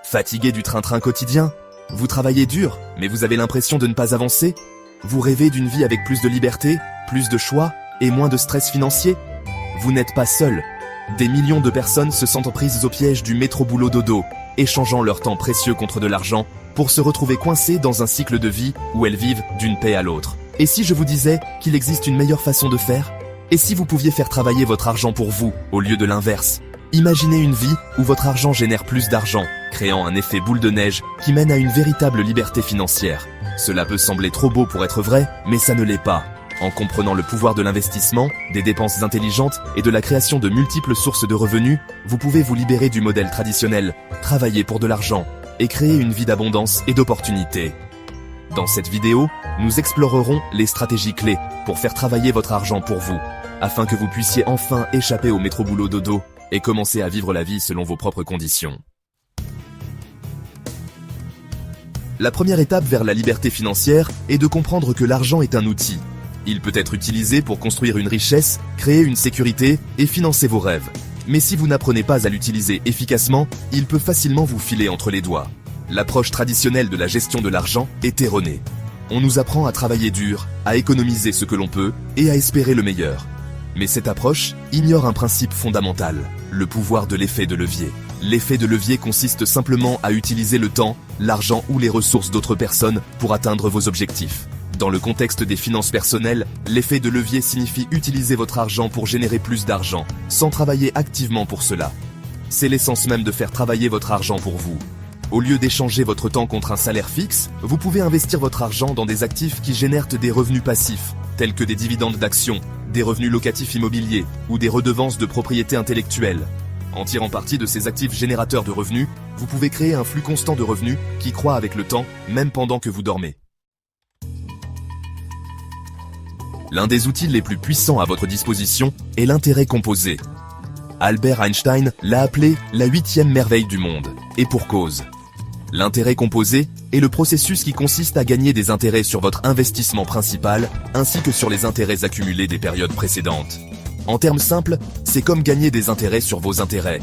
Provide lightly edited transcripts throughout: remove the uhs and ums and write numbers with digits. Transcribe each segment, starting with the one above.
Fatigué du train-train quotidien? Vous travaillez dur, mais vous avez l'impression de ne pas avancer? Vous rêvez d'une vie avec plus de liberté, plus de choix et moins de stress financier? Vous n'êtes pas seul. Des millions de personnes se sentent prises au piège du métro-boulot-dodo, échangeant leur temps précieux contre de l'argent pour se retrouver coincées dans un cycle de vie où elles vivent d'une paix à l'autre. Et si je vous disais qu'il existe une meilleure façon de faire? Et si vous pouviez faire travailler votre argent pour vous, au lieu de l'inverse? Imaginez une vie où votre argent génère plus d'argent, créant un effet boule de neige qui mène à une véritable liberté financière. Cela peut sembler trop beau pour être vrai, mais ça ne l'est pas. En comprenant le pouvoir de l'investissement, des dépenses intelligentes et de la création de multiples sources de revenus, vous pouvez vous libérer du modèle traditionnel, travailler pour de l'argent et créer une vie d'abondance et d'opportunités. Dans cette vidéo, nous explorerons les stratégies clés pour faire travailler votre argent pour vous, afin que vous puissiez enfin échapper au métro-boulot-dodo et commencer à vivre la vie selon vos propres conditions. La première étape vers la liberté financière est de comprendre que l'argent est un outil. Il peut être utilisé pour construire une richesse, créer une sécurité et financer vos rêves. Mais si vous n'apprenez pas à l'utiliser efficacement, il peut facilement vous filer entre les doigts. L'approche traditionnelle de la gestion de l'argent est erronée. On nous apprend à travailler dur, à économiser ce que l'on peut et à espérer le meilleur. Mais cette approche ignore un principe fondamental, le pouvoir de l'effet de levier. L'effet de levier consiste simplement à utiliser le temps, l'argent ou les ressources d'autres personnes pour atteindre vos objectifs. Dans le contexte des finances personnelles, l'effet de levier signifie utiliser votre argent pour générer plus d'argent, sans travailler activement pour cela. C'est l'essence même de faire travailler votre argent pour vous. Au lieu d'échanger votre temps contre un salaire fixe, vous pouvez investir votre argent dans des actifs qui génèrent des revenus passifs, tels que des dividendes d'actions, des revenus locatifs immobiliers ou des redevances de propriété intellectuelle. En tirant parti de ces actifs générateurs de revenus, vous pouvez créer un flux constant de revenus qui croît avec le temps, même pendant que vous dormez. L'un des outils les plus puissants à votre disposition est l'intérêt composé. Albert Einstein l'a appelé la 8e merveille du monde, et pour cause. L'intérêt composé est le processus qui consiste à gagner des intérêts sur votre investissement principal, ainsi que sur les intérêts accumulés des périodes précédentes. En termes simples, c'est comme gagner des intérêts sur vos intérêts.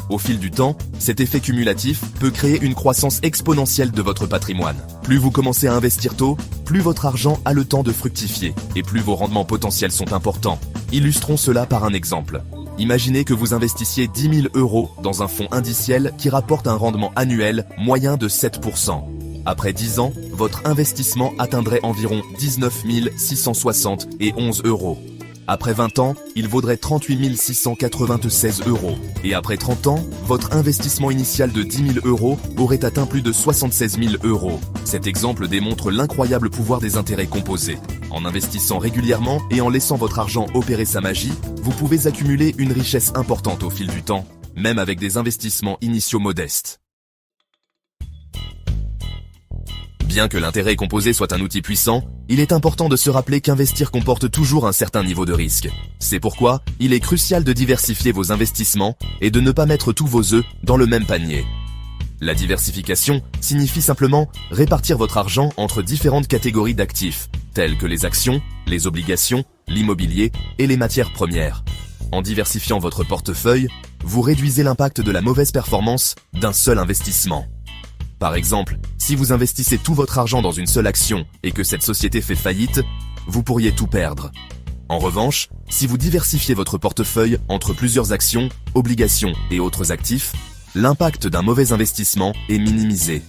Au fil du temps, cet effet cumulatif peut créer une croissance exponentielle de votre patrimoine. Plus vous commencez à investir tôt, plus votre argent a le temps de fructifier, et plus vos rendements potentiels sont importants. Illustrons cela par un exemple. Imaginez que vous investissiez 10 000 € dans un fonds indiciel qui rapporte un rendement annuel moyen de 7%. Après 10 ans, votre investissement atteindrait environ 19 671 €. Après 20 ans, il vaudrait 38 696 €. Et après 30 ans, votre investissement initial de 10 000 € aurait atteint plus de 76 000 €. Cet exemple démontre l'incroyable pouvoir des intérêts composés. En investissant régulièrement et en laissant votre argent opérer sa magie, vous pouvez accumuler une richesse importante au fil du temps, même avec des investissements initiaux modestes. Bien que l'intérêt composé soit un outil puissant, il est important de se rappeler qu'investir comporte toujours un certain niveau de risque. C'est pourquoi il est crucial de diversifier vos investissements et de ne pas mettre tous vos œufs dans le même panier. La diversification signifie simplement répartir votre argent entre différentes catégories d'actifs, tels que les actions, les obligations, l'immobilier et les matières premières. En diversifiant votre portefeuille, vous réduisez l'impact de la mauvaise performance d'un seul investissement. Par exemple, si vous investissez tout votre argent dans une seule action et que cette société fait faillite, vous pourriez tout perdre. En revanche, si vous diversifiez votre portefeuille entre plusieurs actions, obligations et autres actifs, l'impact d'un mauvais investissement est minimisé.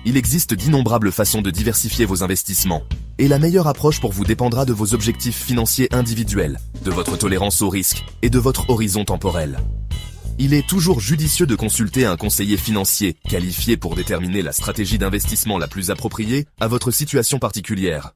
Il existe d'innombrables façons de diversifier vos investissements, et la meilleure approche pour vous dépendra de vos objectifs financiers individuels, de votre tolérance au risque et de votre horizon temporel. Il est toujours judicieux de consulter un conseiller financier qualifié pour déterminer la stratégie d'investissement la plus appropriée à votre situation particulière.